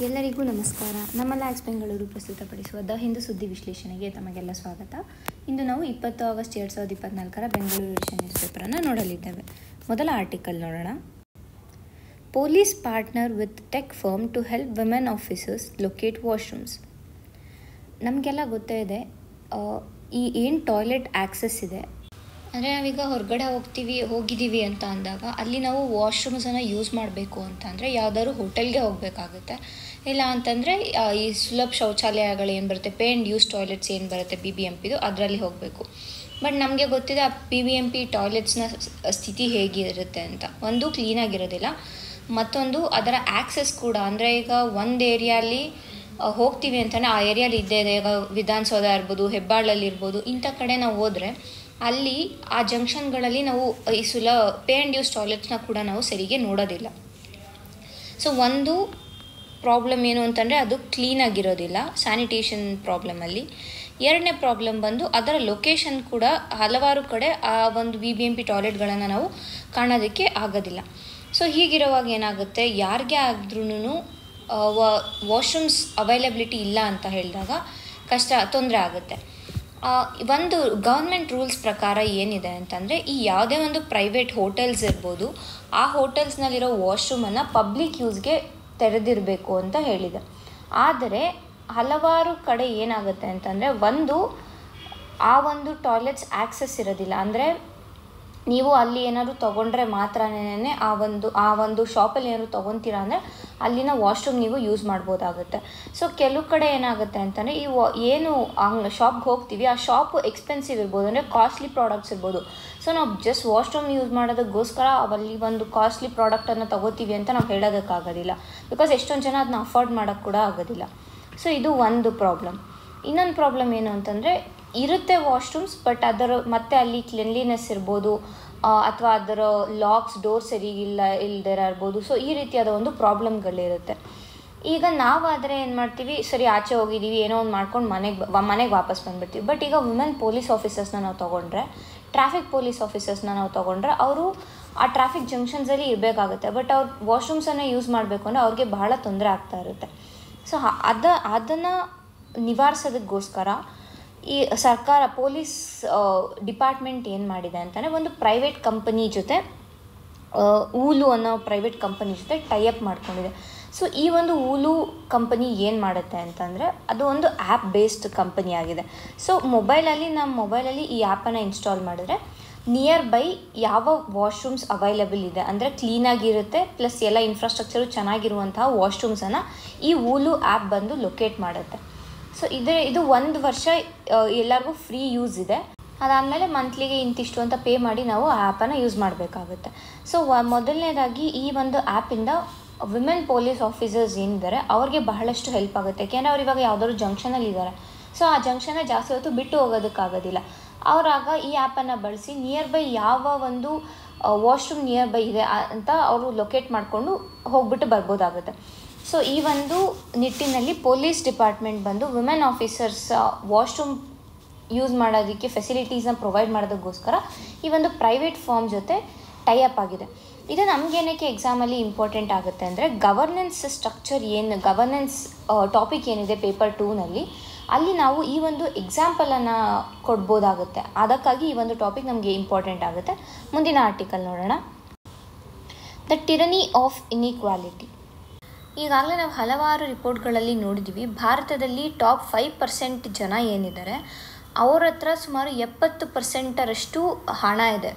ಎಲ್ಲರಿಗೂ ನಮಸ್ಕಾರ. ನಮ್ಮ ಲ್ಯಾಕ್ಸ್ ಬೆಂಗಳೂರು ಪ್ರಸ್ತುತಪಡಿಸುವ ದ ಹಿಂದೂ ಸುದ್ದಿ ವಿಶ್ಲೇಷಣೆಗೆ ತಮಗೆಲ್ಲ ಸ್ವಾಗತ. ಇಂದು ನಾವು 20 ಆಗಸ್ಟ್ 2024 ಬೆಂಗಳೂರು ಎಡಿಷನ್ ನ್ಯೂಸ್ ಪೇಪರನ್ನು ನೋಡಲಿದ್ದೇವೆ. ಮೊದಲ ಆರ್ಟಿಕಲ್ ನೋಡೋಣ. Police partner with tech firm to help women officers locate washrooms. ನಮಗೆಲ್ಲ ಗೊತ್ತೇ ಇದೆ, ಈ ಏನು ಟಾಯ್ಲೆಟ್ ಆ್ಯಕ್ಸಸ್ ಇದೆ ಅಂದರೆ ನಾವೀಗ ಹೊರಗಡೆ ಹೋಗಿದ್ದೀವಿ ಅಂತ ಅಂದಾಗ ಅಲ್ಲಿ ನಾವು ವಾಶ್ರೂಮ್ಸನ್ನು ಯೂಸ್ ಮಾಡಬೇಕು ಅಂತಂದರೆ ಯಾವುದಾದ್ರು ಹೋಟೆಲ್ಗೆ ಹೋಗಬೇಕಾಗುತ್ತೆ. ಇಲ್ಲ ಅಂತಂದರೆ ಈ ಸುಲಭ ಶೌಚಾಲಯಗಳು ಏನು ಬರುತ್ತೆ, ಪೇ ಆ್ಯಂಡ್ ಯೂಸ್ ಟಾಯ್ಲೆಟ್ಸ್ ಏನು ಬರುತ್ತೆ BBMPದು, ಅದರಲ್ಲಿ ಹೋಗಬೇಕು. ಬಟ್ ನಮಗೆ ಗೊತ್ತಿದೆ ಆ BBMP ಟಾಯ್ಲೆಟ್ಸ್ನ ಸ್ಥಿತಿ ಹೇಗಿರುತ್ತೆ ಅಂತ. ಒಂದು ಕ್ಲೀನಾಗಿರೋದಿಲ್ಲ, ಮತ್ತೊಂದು ಅದರ ಆ್ಯಕ್ಸಸ್ ಕೂಡ. ಅಂದರೆ ಈಗ ಒಂದು ಏರಿಯಲ್ಲಿ ಹೋಗ್ತೀವಿ ಅಂತಂದರೆ ಆ ಏರಿಯಲ್ಲಿ ಇದ್ದೇ ಇದೆ. ಈಗ ವಿಧಾನಸೌಧ ಇರ್ಬೋದು, ಹೆಬ್ಬಾಳಲ್ಲಿ ಇರ್ಬೋದು, ಇಂಥ ಕಡೆ ನಾವು ಹೋದರೆ ಅಲ್ಲಿ ಆ ಜಂಕ್ಷನ್ಗಳಲ್ಲಿ ನಾವು ಈ ಪೇ ಆ್ಯಂಡ್ ಯೂಸ್ ಟಾಯ್ಲೆಟ್ಸ್ನ ಕೂಡ ನಾವು ಸರಿಗೆ ನೋಡೋದಿಲ್ಲ. ಸೊ ಒಂದು ಪ್ರಾಬ್ಲಮ್ ಏನು ಅಂತಂದರೆ ಅದು ಕ್ಲೀನಾಗಿರೋದಿಲ್ಲ, ಸ್ಯಾನಿಟೇಷನ್ ಪ್ರಾಬ್ಲಮಲ್ಲಿ. ಎರಡನೇ ಪ್ರಾಬ್ಲಮ್ ಬಂದು ಅದರ ಲೊಕೇಶನ್ ಕೂಡ ಹಲವಾರು ಕಡೆ ಆ ಒಂದು BBMP ಟಾಯ್ಲೆಟ್ಗಳನ್ನು ನಾವು ಕಾಣೋದಕ್ಕೆ ಆಗೋದಿಲ್ಲ. ಸೊ ಹೀಗಿರುವಾಗ ಏನಾಗುತ್ತೆ, ಯಾರಿಗೆ ಆದ್ರೂ ವಾಶ್ರೂಮ್ಸ್ ಅವೈಲಬಿಲಿಟಿ ಇಲ್ಲ ಅಂತ ಹೇಳಿದಾಗ ತೊಂದರೆ ಆಗುತ್ತೆ. ಒಂದು ಗೌರ್ಮೆಂಟ್ ರೂಲ್ಸ್ ಪ್ರಕಾರ ಏನಿದೆ ಅಂತಂದರೆ, ಈ ಯಾವುದೇ ಒಂದು ಪ್ರೈವೇಟ್ ಹೋಟೆಲ್ಸ್ ಇರ್ಬೋದು, ಆ ಹೋಟೆಲ್ಸ್ನಲ್ಲಿರೋ ವಾಶ್ರೂಮನ್ನು ಪಬ್ಲಿಕ್ ಯೂಸ್ಗೆ ತೆರೆದಿರಬೇಕು ಅಂತ ಹೇಳಿದೆ. ಆದರೆ ಹಲವಾರು ಕಡೆ ಏನಾಗುತ್ತೆ ಅಂತಂದರೆ, ಆ ಒಂದು ಟಾಯ್ಲೆಟ್ಸ್ ಆ್ಯಕ್ಸಸ್ ಇರೋದಿಲ್ಲ. ಅಂದರೆ ನೀವು ಅಲ್ಲಿ ಏನಾದ್ರು ತೊಗೊಂಡ್ರೆ ಮಾತ್ರನೇ ಆ ಒಂದು ಶಾಪಲ್ಲಿ ಏನಾದ್ರು ತೊಗೊತೀರಾ ಅಂದರೆ ಅಲ್ಲಿನ ವಾಶ್ರೂಮ್ ನೀವು ಯೂಸ್ ಮಾಡ್ಬೋದಾಗುತ್ತೆ. ಸೊ ಕೆಲವು ಕಡೆ ಏನಾಗುತ್ತೆ ಅಂತಂದರೆ, ಏನು ಶಾಪ್ಗೆ ಹೋಗ್ತೀವಿ, ಆ ಶಾಪು ಎಕ್ಸ್ಪೆನ್ಸಿವ್ ಇರ್ಬೋದು, ಅಂದರೆ ಕಾಸ್ಟ್ಲಿ ಪ್ರಾಡಕ್ಟ್ಸ್ ಇರ್ಬೋದು. ಸೊ ನಾವು ಜಸ್ಟ್ ವಾಶ್ರೂಮ್ ಯೂಸ್ ಮಾಡೋದಕ್ಕೋಸ್ಕರ ಅಲ್ಲಿ ಒಂದು ಕಾಸ್ಟ್ಲಿ ಪ್ರಾಡಕ್ಟನ್ನು ತೊಗೋತೀವಿ ಅಂತ ನಾವು ಹೇಳೋದಕ್ಕಾಗೋದಿಲ್ಲ. ಬಿಕಾಸ್ ಎಷ್ಟೊಂದು ಜನ ಅದನ್ನ ಅಫೋರ್ಡ್ ಮಾಡೋಕ್ಕೆ ಕೂಡ ಆಗೋದಿಲ್ಲ. ಸೊ ಇದು ಒಂದು ಪ್ರಾಬ್ಲಮ್. ಇನ್ನೊಂದು ಪ್ರಾಬ್ಲಮ್ ಏನು ಅಂತಂದರೆ, ಇರುತ್ತೆ ವಾಶ್ರೂಮ್ಸ್, ಬಟ್ ಮತ್ತೆ ಅಲ್ಲಿ ಕ್ಲೀನ್ಲಿನೆಸ್ ಇರ್ಬೋದು, ಅಥವಾ ಅದರ ಲಾಕ್ಸ್ ಡೋರ್ ಇಲ್ಲದೇ ಇರ್ಬೋದು. ಸೊ ಈ ರೀತಿಯಾದ ಒಂದು ಪ್ರಾಬ್ಲಮ್ಗಳಿರುತ್ತೆ. ಈಗ ನಾವಾದರೆ ಏನು ಮಾಡ್ತೀವಿ, ಸರಿ ಆಚೆ ಹೋಗಿದ್ದೀವಿ, ಏನೋ ಒಂದು ಮಾಡ್ಕೊಂಡು ಮನೆಗೆ ವಾಪಸ್ ಬಂದುಬಿಡ್ತೀವಿ. ಬಟ್ ಈಗ ವುಮೆನ್ ಪೊಲೀಸ್ ಆಫೀಸರ್ಸ್ನ ನಾವು ತೊಗೊಂಡ್ರೆ, ಟ್ರಾಫಿಕ್ ಪೊಲೀಸ್ ಆಫೀಸರ್ಸ್ನ ನಾವು ತೊಗೊಂಡ್ರೆ, ಅವರು ಆ ಟ್ರಾಫಿಕ್ ಜಂಕ್ಷನ್ಸಲ್ಲಿ ಇರಬೇಕಾಗುತ್ತೆ. ಬಟ್ ಅವ್ರು ವಾಶ್ರೂಮ್ಸನ್ನು ಯೂಸ್ ಮಾಡಬೇಕು ಅಂದರೆ ಅವ್ರಿಗೆ ಬಹಳ ತೊಂದರೆ ಆಗ್ತಾ ಇರುತ್ತೆ. ಸೊ ಅದನ್ನು ನಿವಾರಿಸೋದಕ್ಕೋಸ್ಕರ ಈ ಸರ್ಕಾರ, ಪೊಲೀಸ್ ಡಿಪಾರ್ಟ್ಮೆಂಟ್ ಏನು ಮಾಡಿದೆ ಅಂತಂದರೆ, ಒಂದು ಪ್ರೈವೇಟ್ ಕಂಪನಿ ಜೊತೆ, ಊಲು ಅನ್ನೋ ಪ್ರೈವೇಟ್ ಕಂಪನಿ ಜೊತೆ ಟೈಅಪ್ ಮಾಡ್ಕೊಂಡಿದೆ. ಸೊ ಈ ಒಂದು ಊಲು ಕಂಪನಿ ಏನು ಮಾಡುತ್ತೆ ಅಂತಂದರೆ, ಅದು ಒಂದು ಆ್ಯಪ್ ಬೇಸ್ಡ್ ಕಂಪನಿ ಆಗಿದೆ. ಸೊ ನಮ್ಮ ಮೊಬೈಲಲ್ಲಿ ಈ ಆ್ಯಪನ್ನು ಇನ್ಸ್ಟಾಲ್ ಮಾಡಿದ್ರೆ ನಿಯರ್ ಬೈ ಯಾವ ವಾಶ್ರೂಮ್ಸ್ ಅವೈಲಬಲ್ ಇದೆ, ಅಂದರೆ ಕ್ಲೀನಾಗಿರುತ್ತೆ, ಪ್ಲಸ್ ಎಲ್ಲ ಇನ್ಫ್ರಾಸ್ಟ್ರಕ್ಚರು ಚೆನ್ನಾಗಿರುವಂತಹ ವಾಶ್ರೂಮ್ಸನ್ನು ಈ ಊಲು ಆ್ಯಪ್ ಬಂದು ಲೊಕೇಟ್ ಮಾಡುತ್ತೆ. ಸೊ ಇದು 1 ವರ್ಷ ಎಲ್ಲರಿಗೂ ಫ್ರೀ ಯೂಸ್ ಇದೆ. ಅದಾದಮೇಲೆ ಮಂತ್ಲಿಗೆ ಇಂತಿಷ್ಟು ಅಂತ ಪೇ ಮಾಡಿ ನಾವು ಆ ಆ್ಯಪನ್ನು ಯೂಸ್ ಮಾಡಬೇಕಾಗುತ್ತೆ. ಸೊ ಮೊದಲನೇದಾಗಿ ಈ ಒಂದು ಆ್ಯಪಿಂದ ವಿಮೆನ್ ಪೊಲೀಸ್ ಆಫೀಸರ್ಸ್ ಏನಿದ್ದಾರೆ ಅವ್ರಿಗೆ ಬಹಳಷ್ಟು ಹೆಲ್ಪ್ ಆಗುತ್ತೆ. ಯಾಕೆಂದರೆ ಅವ್ರು ಇವಾಗ ಯಾವುದಾದ್ರು ಜಂಕ್ಷನಲ್ಲಿ ಇದ್ದಾರೆ. ಸೊ ಆ ಜಂಕ್ಷನ್ನ ಜಾಸ್ತಿ ಹೊತ್ತು ಬಿಟ್ಟು ಹೋಗೋದಕ್ಕಾಗೋದಿಲ್ಲ. ಅವರಾಗ ಈ ಆ್ಯಪನ್ನು ಬಳಸಿ ನಿಯರ್ ಬೈ ಯಾವ ಒಂದು ವಾಶ್ರೂಮ್ ನಿಯರ್ ಬೈ ಇದೆ ಅಂತ ಅವರು ಲೊಕೇಟ್ ಮಾಡಿಕೊಂಡು ಹೋಗ್ಬಿಟ್ಟು ಬರ್ಬೋದಾಗುತ್ತೆ. ಸೊ ಈ ಒಂದು ನಿಟ್ಟಿನಲ್ಲಿ ಪೊಲೀಸ್ ಡಿಪಾರ್ಟ್ಮೆಂಟ್ ಬಂದು ವುಮೆನ್ ಆಫೀಸರ್ಸ್ ವಾಶ್ರೂಮ್ ಯೂಸ್ ಮಾಡೋದಕ್ಕೆ ಫೆಸಿಲಿಟೀಸ್ನ ಪ್ರೊವೈಡ್ ಮಾಡೋದಕ್ಕೋಸ್ಕರ ಈ ಒಂದು ಪ್ರೈವೇಟ್ ಫಾರ್ಮ್ ಜೊತೆ ಟೈಅಪ್ ಆಗಿದೆ. ಇದು ನಮಗೇನಕ್ಕೆ ಎಕ್ಸಾಮಲ್ಲಿ ಇಂಪಾರ್ಟೆಂಟ್ ಆಗುತ್ತೆ ಅಂದರೆ, ಗವರ್ನೆನ್ಸ್ ಸ್ಟ್ರಕ್ಚರ್ ಗವರ್ನೆನ್ಸ್ ಟಾಪಿಕ್ ಏನಿದೆ ಪೇಪರ್ 2ನಲ್ಲಿ, ಅಲ್ಲಿ ನಾವು ಈ ಒಂದು ಎಕ್ಸಾಂಪಲನ್ನು ಕೊಡ್ಬೋದಾಗುತ್ತೆ. ಅದಕ್ಕಾಗಿ ಈ ಒಂದು ಟಾಪಿಕ್ ನಮಗೆ ಇಂಪಾರ್ಟೆಂಟ್ ಆಗುತ್ತೆ. ಮುಂದಿನ ಆರ್ಟಿಕಲ್ ನೋಡೋಣ. The tyranny of inequality. ಈಗಾಗಲೇ ನಾವು ಹಲವಾರು ರಿಪೋರ್ಟ್ಗಳಲ್ಲಿ ನೋಡಿದ್ವಿ, ಭಾರತದಲ್ಲಿ ಟಾಪ್ 5% ಜನ ಏನಿದ್ದಾರೆ ಅವ್ರ ಹತ್ರ ಸುಮಾರು 70%ರಷ್ಟು ಹಣ ಇದೆ.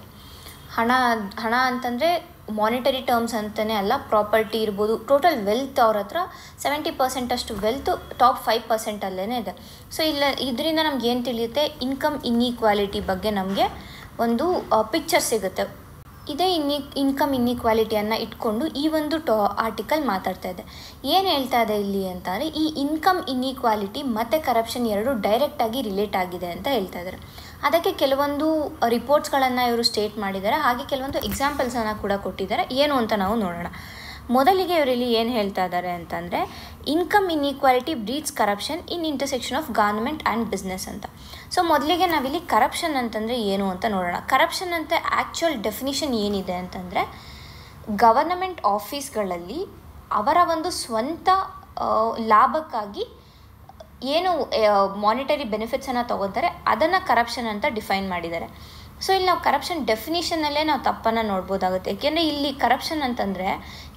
ಹಣ ಅಂತಂದರೆ ಮಾನಿಟರಿ ಟರ್ಮ್ಸ್ ಅಂತಲೇ ಅಲ್ಲ, ಪ್ರಾಪರ್ಟಿ ಇರ್ಬೋದು, ಟೋಟಲ್ ವೆಲ್ತ್ ಅವ್ರ ಹತ್ರ 70% ಅಷ್ಟು ವೆಲ್ತು ಟಾಪ್ 5% ಅಲ್ಲೇ ಇದೆ. ಸೊ ಇದರಿಂದ ನಮ್ಗೆ ಏನು ತಿಳಿಯುತ್ತೆ, ಇನ್ಕಮ್ ಇನ್ಇಕ್ವಾಲಿಟಿ ಬಗ್ಗೆ ನಮಗೆ ಒಂದು ಪಿಕ್ಚರ್ ಸಿಗುತ್ತೆ. ಇದೇ ಇನ್ಕಮ್ ಇನ್ಇಕ್ವಾಲಿಟಿಯನ್ನು ಇಟ್ಕೊಂಡು ಈ ಒಂದು ಆರ್ಟಿಕಲ್ ಮಾತಾಡ್ತಾ ಇದೆ. ಏನು ಹೇಳ್ತಾ ಇದೆ ಇಲ್ಲಿ ಅಂತಂದರೆ, ಈ ಇನ್ಕಮ್ ಇನ್ಇಕ್ವಾಲಿಟಿ ಮತ್ತು ಕರಪ್ಷನ್ ಎರಡು ಡೈರೆಕ್ಟಾಗಿ ರಿಲೇಟ್ ಆಗಿದೆ ಅಂತ ಹೇಳ್ತಾ ಇದ್ದಾರೆ. ಅದಕ್ಕೆ ಕೆಲವೊಂದು ರಿಪೋರ್ಟ್ಸ್ಗಳನ್ನು ಇವರು ಸ್ಟೇಟ್ ಮಾಡಿದ್ದಾರೆ, ಹಾಗೆ ಕೆಲವೊಂದು ಎಕ್ಸಾಂಪಲ್ಸನ್ನು ಕೂಡ ಕೊಟ್ಟಿದ್ದಾರೆ. ಏನು ಅಂತ ನಾವು ನೋಡೋಣ. ಮೊದಲಿಗೆ ಇವರಲ್ಲಿ ಏನು ಹೇಳ್ತಾ ಇದ್ದಾರೆ ಅಂತಂದರೆ, income inequality breeds corruption in intersection of government and business ಅಂತ. ಸೊ ಮೊದಲಿಗೆ ನಾವಿಲ್ಲಿ ಕರಪ್ಷನ್ ಅಂತಂದರೆ ಏನು ಅಂತ ನೋಡೋಣ. ಕರಪ್ಷನ್ ಅಂತ ಆ್ಯಕ್ಚುಯಲ್ ಡೆಫಿನಿಷನ್ ಏನಿದೆ ಅಂತಂದರೆ, ಗವರ್ನಮೆಂಟ್ ಆಫೀಸ್ಗಳಲ್ಲಿ ಅವರ ಒಂದು ಸ್ವಂತ ಲಾಭಕ್ಕಾಗಿ ಏನು ಮಾನಿಟರಿ ಬೆನಿಫಿಟ್ಸನ್ನು ತೊಗೊತಾರೆ ಅದನ್ನು ಕರಪ್ಷನ್ ಅಂತ ಡಿಫೈನ್ ಮಾಡಿದ್ದಾರೆ. ಸೊ ಇಲ್ಲಿ ನಾವು ಕರಪ್ಷನ್ ಡೆಫಿನಿಷನಲ್ಲೇ ನಾವು ತಪ್ಪನ್ನು ನೋಡ್ಬೋದಾಗುತ್ತೆ. ಏಕೆಂದರೆ ಇಲ್ಲಿ ಕರಪ್ಷನ್ ಅಂತಂದರೆ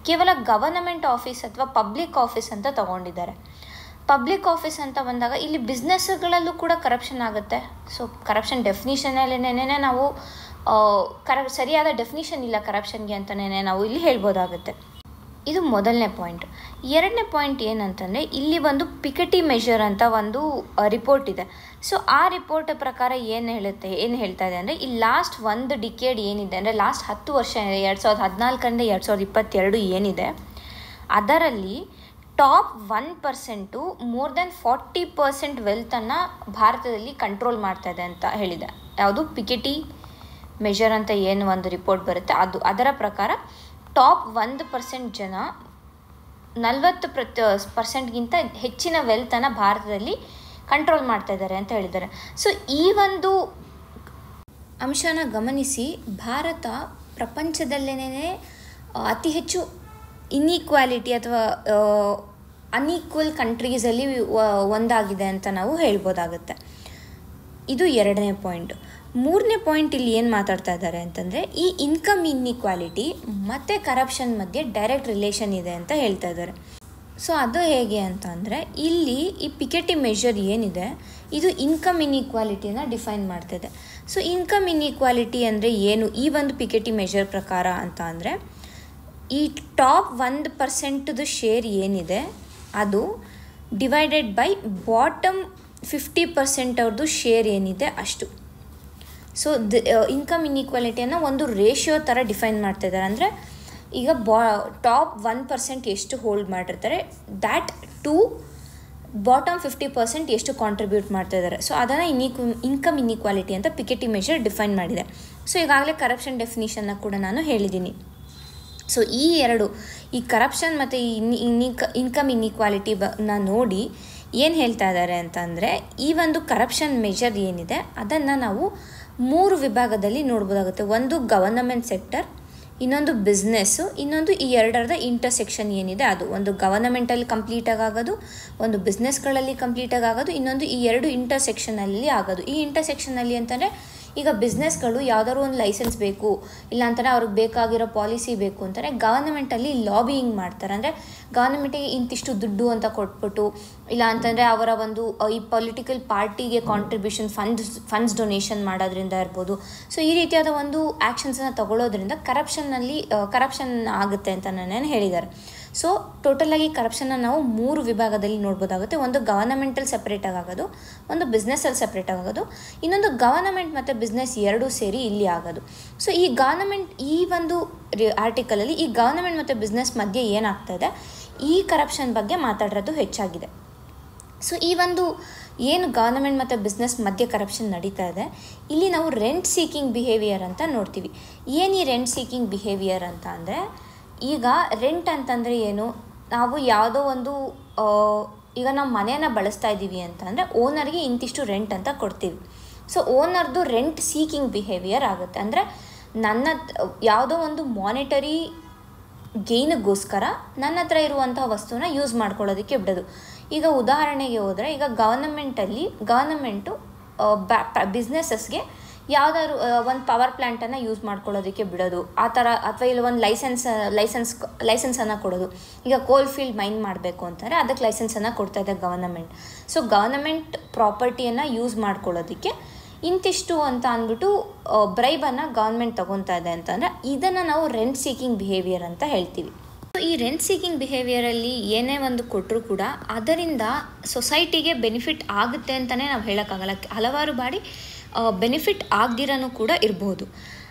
ಕೇವಲ ಗವರ್ನಮೆಂಟ್ ಆಫೀಸ್ ಅಥವಾ ಪಬ್ಲಿಕ್ ಆಫೀಸ್ ಅಂತ ತೊಗೊಂಡಿದ್ದಾರೆ. ಪಬ್ಲಿಕ್ ಆಫೀಸ್ ಅಂತ ಬಂದಾಗ ಇಲ್ಲಿ ಬಿಸ್ನೆಸ್ಗಳಲ್ಲೂ ಕೂಡ ಕರಪ್ಷನ್ ಆಗುತ್ತೆ. ಸೊ ಕರಪ್ಷನ್ ಡೆಫಿನಿಷನಲ್ಲೇನೇ ನಾವು ಸರಿಯಾದ ಡೆಫಿನಿಷನ್ ಇಲ್ಲ ಕರಪ್ಷನ್ಗೆ ಅಂತಲೇ ನಾವು ಇಲ್ಲಿ ಹೇಳ್ಬೋದಾಗುತ್ತೆ. ಇದು ಮೊದಲನೇ ಪಾಯಿಂಟ್. ಎರಡನೇ ಪಾಯಿಂಟ್ ಏನಂತಂದರೆ ಇಲ್ಲಿ ಒಂದು ಪಿಕೆಟಿ ಮೆಷರ್ ಅಂತ ಒಂದು ರಿಪೋರ್ಟ್ ಇದೆ. ಸೊ ಆ ರಿಪೋರ್ಟ್ ಪ್ರಕಾರ ಏನು ಹೇಳ್ತಾ ಇದೆ ಅಂದರೆ ಈ ಲಾಸ್ಟ್ ಒಂದು ಡಿಕೇಡ್ ಏನಿದೆ ಅಂದರೆ ಲಾಸ್ಟ್ 10 ವರ್ಷ 2014ರಿಂದ 2022 ಏನಿದೆ ಅದರಲ್ಲಿ ಟಾಪ್ 1% ಮೋರ್ ದೆನ್ 40% ವೆಲ್ತನ್ನು ಭಾರತದಲ್ಲಿ ಕಂಟ್ರೋಲ್ ಮಾಡ್ತಾ ಇದೆ ಅಂತ ಹೇಳಿದೆ. ಯಾವುದು ಪಿಕೆಟಿ ಮೆಷರ್ ಅಂತ ಏನು ಒಂದು ರಿಪೋರ್ಟ್ ಬರುತ್ತೆ ಅದರ ಪ್ರಕಾರ ಟಾಪ್ 1% ಜನ 40%ಗಿಂತ ಹೆಚ್ಚಿನ ವೆಲ್ತನ್ನು ಭಾರತದಲ್ಲಿ ಕಂಟ್ರೋಲ್ ಮಾಡ್ತಾ ಇದ್ದಾರೆ ಅಂತ ಹೇಳಿದ್ದಾರೆ. ಸೊ ಈ ಒಂದು ಅಂಶನ ಗಮನಿಸಿ ಭಾರತ ಪ್ರಪಂಚದಲ್ಲೇನೇ ಅತಿ ಹೆಚ್ಚು ಇನ್ಈಕ್ವಾಲಿಟಿ ಅಥವಾ ಅನ್ಈಕ್ವಲ್ ಕಂಟ್ರೀಸಲ್ಲಿ ಒಂದಾಗಿದೆ ಅಂತ ನಾವು ಹೇಳ್ಬೋದಾಗುತ್ತೆ. ಇದು ಎರಡನೇ ಪಾಯಿಂಟ್. ಮೂರನೇ ಪಾಯಿಂಟ್ ಇಲ್ಲಿ ಏನು ಮಾತಾಡ್ತಾ ಇದ್ದಾರೆ ಅಂತಂದರೆ ಈ ಇನ್ಕಮ್ ಇನ್ಈಕ್ವಾಲಿಟಿ ಮತ್ತು ಕರಪ್ಷನ್ ಮಧ್ಯೆ ಡೈರೆಕ್ಟ್ ರಿಲೇಷನ್ ಇದೆ ಅಂತ ಹೇಳ್ತಾ ಇದ್ದಾರೆ. ಸೊ ಅದು ಹೇಗೆ ಅಂತ ಅಂದರೆ ಇಲ್ಲಿ ಈ ಪಿಕೆಟಿ ಮೆಷರ್ ಏನಿದೆ ಇದು ಇನ್ಕಮ್ ಇನ್ಈಕ್ವಾಲಿಟಿಯನ್ನು ಡಿಫೈನ್ ಮಾಡ್ತಿದೆ. ಸೊ ಇನ್ಕಮ್ ಇನ್ಈಕ್ವಾಲಿಟಿ ಅಂದರೆ ಏನು ಈ ಒಂದು ಪಿಕೆಟಿ ಮೆಷರ್ ಪ್ರಕಾರ ಅಂತ ಅಂದರೆ ಈ ಟಾಪ್ 1%ದು ಶೇರ್ ಏನಿದೆ ಅದು ಡಿವೈಡೆಡ್ ಬೈ ಬಾಟಮ್ 50% ಅವ್ರದ್ದು ಶೇರ್ ಏನಿದೆ ಅಷ್ಟು. ಸೊ ಇನ್ಕಮ್ ಇನ್ಈಕ್ವಾಲಿಟಿಯನ್ನು ಒಂದು ರೇಷಿಯೋ ಥರ ಡಿಫೈನ್ ಮಾಡ್ತಾಯಿದ್ದಾರೆ. ಅಂದರೆ ಈಗ ಟಾಪ್ 1% ಎಷ್ಟು ಹೋಲ್ಡ್ ಮಾಡಿರ್ತಾರೆ ದ್ಯಾಟ್ ಟು ಬಾಟಮ್ 50% ಎಷ್ಟು ಕಾಂಟ್ರಿಬ್ಯೂಟ್ ಮಾಡ್ತಾಯಿದ್ದಾರೆ. ಸೊ ಅದನ್ನು ಇನ್ಕಮ್ ಇನ್ಈಕ್ವಾಲಿಟಿ ಅಂತ ಪಿಕೆಟಿ ಮೆಷರ್ ಡಿಫೈನ್ ಮಾಡಿದೆ. ಸೊ ಈಗಾಗಲೇ ಕರಪ್ಷನ್ ಡೆಫಿನಿಷನ್ನ ಕೂಡ ನಾನು ಹೇಳಿದ್ದೀನಿ. ಸೊ ಈ ಕರಪ್ಷನ್ ಮತ್ತು ಇನ್ಕಮ್ ಇನ್ಈಕ್ವಾಲಿಟಿ ನೋಡಿ ಏನು ಹೇಳ್ತಾ ಇದ್ದಾರೆ ಅಂತಂದರೆ ಈ ಒಂದು ಕರಪ್ಷನ್ ಮೆಷರ್ ಏನಿದೆ ಅದನ್ನು ನಾವು 3 ವಿಭಾಗದಲ್ಲಿ ನೋಡ್ಬೋದಾಗುತ್ತೆ. ಒಂದು ಗವರ್ನಮೆಂಟ್ ಸೆಕ್ಟರ್, ಇನ್ನೊಂದು ಬಿಸ್ನೆಸ್ಸು, ಇನ್ನೊಂದು ಈ ಎರಡರದ ಇಂಟರ್ಸೆಕ್ಷನ್ ಏನಿದೆ ಅದು. ಒಂದು ಗವರ್ನಮೆಂಟಲ್ಲಿ ಕಂಪ್ಲೀಟಾಗಿ ಆಗೋದು, ಒಂದು ಬಿಸ್ನೆಸ್ಗಳಲ್ಲಿ ಕಂಪ್ಲೀಟಾಗಿ ಆಗೋದು, ಇನ್ನೊಂದು ಈ ಎರಡು ಇಂಟರ್ಸೆಕ್ಷನಲ್ಲಿ ಆಗೋದು. ಈ ಇಂಟರ್ಸೆಕ್ಷನಲ್ಲಿ ಅಂತಂದರೆ ಈಗ ಬಿಸ್ನೆಸ್ಗಳು ಯಾವುದಾದ್ರು ಒಂದು ಲೈಸೆನ್ಸ್ ಬೇಕು ಇಲ್ಲ ಅಂತಾರೆ ಅವ್ರಿಗೆ ಬೇಕಾಗಿರೋ ಪಾಲಿಸಿ ಬೇಕು ಅಂತಾರೆ ಗವರ್ನಮೆಂಟಲ್ಲಿ ಲಾಬಿಯಿಂಗ್ ಮಾಡ್ತಾರೆ. ಅಂದರೆ ಗವರ್ನಮೆಂಟಿಗೆ ಇಂತಿಷ್ಟು ದುಡ್ಡು ಅಂತ ಕೊಟ್ಬಿಟ್ಟು ಇಲ್ಲ ಅಂತಂದರೆ ಅವರ ಒಂದು ಈ ಪೊಲಿಟಿಕಲ್ ಪಾರ್ಟಿಗೆ ಕಾಂಟ್ರಿಬ್ಯೂಷನ್ ಫಂಡ್ಸ್ ಡೊನೇಷನ್ ಮಾಡೋದ್ರಿಂದ ಇರ್ಬೋದು. ಸೊ ಈ ರೀತಿಯಾದ ಒಂದು ಆ್ಯಕ್ಷನ್ಸನ್ನು ತಗೊಳ್ಳೋದ್ರಿಂದ ಕರಪ್ಷನ್ ಆಗುತ್ತೆ ಅಂತ ನಾನು ಹೇಳಿದ್ದಾರೆ. ಸೊ ಟೋಟಲಾಗಿ ಕರಪ್ಷನ್ನ ನಾವು 3 ವಿಭಾಗದಲ್ಲಿ ನೋಡ್ಬೋದಾಗುತ್ತೆ. ಒಂದು ಗವರ್ನಮೆಂಟಲ್ಲಿ ಸಪ್ರೇಟಾಗಿ ಆಗೋದು, ಒಂದು ಬಿಸ್ನೆಸ್ಸಲ್ಲಿ ಸಪ್ರೇಟಾಗಿ ಆಗೋದು, ಇನ್ನೊಂದು ಗವರ್ನಮೆಂಟ್ ಮತ್ತು ಬಿಸ್ನೆಸ್ ಎರಡೂ ಸೇರಿ ಇಲ್ಲಿ ಆಗೋದು. ಸೊ ಈ ಗವರ್ನಮೆಂಟ್ ಈ ಒಂದು ಆರ್ಟಿಕಲಲ್ಲಿ ಈ ಗವರ್ನಮೆಂಟ್ ಮತ್ತು ಬಿಸ್ನೆಸ್ ಮಧ್ಯೆ ಏನಾಗ್ತಾಯಿದೆ ಈ ಕರಪ್ಷನ್ ಬಗ್ಗೆ ಮಾತಾಡಿರೋದು ಹೆಚ್ಚಾಗಿದೆ. ಸೊ ಈ ಒಂದು ಏನು ಗವರ್ನಮೆಂಟ್ ಮತ್ತು ಬಿಸ್ನೆಸ್ ಮಧ್ಯೆ ಕರಪ್ಷನ್ ನಡೀತಾ ಇದೆ ಇಲ್ಲಿ ನಾವು ರೆಂಟ್ ಸೀಕಿಂಗ್ ಬಿಹೇವಿಯರ್ ಅಂತ ನೋಡ್ತೀವಿ. ಏನು ಈ ರೆಂಟ್ ಸೀಕಿಂಗ್ ಬಿಹೇವಿಯರ್ ಅಂತ ಅಂದರೆ ಈಗ ರೆಂಟ್ ಅಂತಂದರೆ ಏನು, ನಾವು ಯಾವುದೋ ಒಂದು ಈಗ ನಾವು ಮನೆಯನ್ನು ಬಳಸ್ತಾ ಇದ್ದೀವಿ ಅಂತ ಅಂದರೆ ಓನರ್ಗೆ ಇಂತಿಷ್ಟು ರೆಂಟ್ ಅಂತ ಕೊಡ್ತೀವಿ. ಸೊ ಓನರ್ದು ರೆಂಟ್ ಸೀಕಿಂಗ್ ಬಿಹೇವಿಯರ್ ಆಗುತ್ತೆ. ಅಂದರೆ ಯಾವುದೋ ಒಂದು ಮಾನಿಟರಿ ಗೇಯ್ನಿಗೋಸ್ಕರ ನನ್ನ ಹತ್ರ ಇರುವಂಥ ವಸ್ತುನ ಯೂಸ್ ಮಾಡ್ಕೊಳ್ಳೋದಕ್ಕೆ ಬಿಡೋದು. ಈಗ ಉದಾಹರಣೆಗೆ ಹೋದರೆ ಈಗ ಗವರ್ನಮೆಂಟು ಬಿಸ್ನೆಸಸ್ಗೆ ಯಾವುದಾದ್ರು ಒಂದು ಪವರ್ ಪ್ಲ್ಯಾಂಟನ್ನು ಯೂಸ್ ಮಾಡ್ಕೊಳ್ಳೋದಕ್ಕೆ ಬಿಡೋದು ಆ ಥರ, ಅಥವಾ ಇಲ್ಲ ಒಂದು ಲೈಸೆನ್ಸನ್ನು ಕೊಡೋದು. ಈಗ ಕೋಲ್ ಫೀಲ್ಡ್ ಮೈನ್ ಮಾಡಬೇಕು ಅಂತಾರೆ ಅದಕ್ಕೆ ಲೈಸೆನ್ಸನ್ನು ಕೊಡ್ತಾ ಇದೆ ಗವರ್ನಮೆಂಟ್. ಸೊ ಗವರ್ನಮೆಂಟ್ ಪ್ರಾಪರ್ಟಿಯನ್ನು ಯೂಸ್ ಮಾಡ್ಕೊಳ್ಳೋದಕ್ಕೆ ಇಂತಿಷ್ಟು ಅಂತ ಅಂದ್ಬಿಟ್ಟು ಬ್ರೈಬನ್ನು ಗವರ್ಮೆಂಟ್ ತೊಗೊತಾ ಇದೆ ಅಂತಂದರೆ ಇದನ್ನು ನಾವು ರೆಂಟ್ ಸೀಕಿಂಗ್ ಬಿಹೇವಿಯರ್ ಅಂತ ಹೇಳ್ತೀವಿ. ಸೊ ಈ ರೆಂಟ್ ಸೀಕಿಂಗ್ ಬಿಹೇವಿಯರಲ್ಲಿ ಏನೇ ಒಂದು ಕೊಟ್ಟರೂ ಕೂಡ ಅದರಿಂದ ಸೊಸೈಟಿಗೆ ಬೆನಿಫಿಟ್ ಆಗುತ್ತೆ ಅಂತಲೇ ನಾವು ಹೇಳೋಕ್ಕಾಗಲ್ಲ. ಹಲವಾರು ಬಾರಿ ಬೆನಿಫಿಟ್ ಆಗದಿರೋನು ಕೂಡ ಇರ್ಬೋದು.